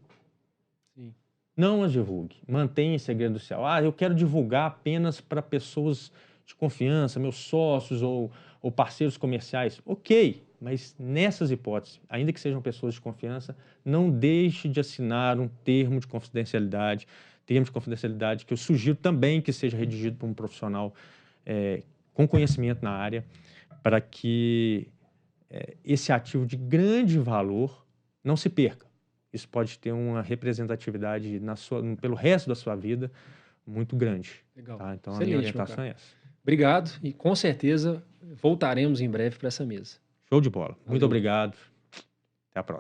Sim. Não as divulgue. Mantenha em segredo social. Eu quero divulgar apenas para pessoas de confiança, meus sócios ou parceiros comerciais. Ok, mas nessas hipóteses, ainda que sejam pessoas de confiança, não deixe de assinar um termo de confidencialidade, que eu sugiro também que seja redigido por um profissional com conhecimento na área, para que esse ativo de grande valor não se perca. Isso pode ter uma representatividade pelo resto da sua vida muito grande. Legal. Tá? Então, excelente, a minha orientação é essa. Obrigado e com certeza voltaremos em breve para essa mesa. Show de bola. Muito obrigado. Até a próxima.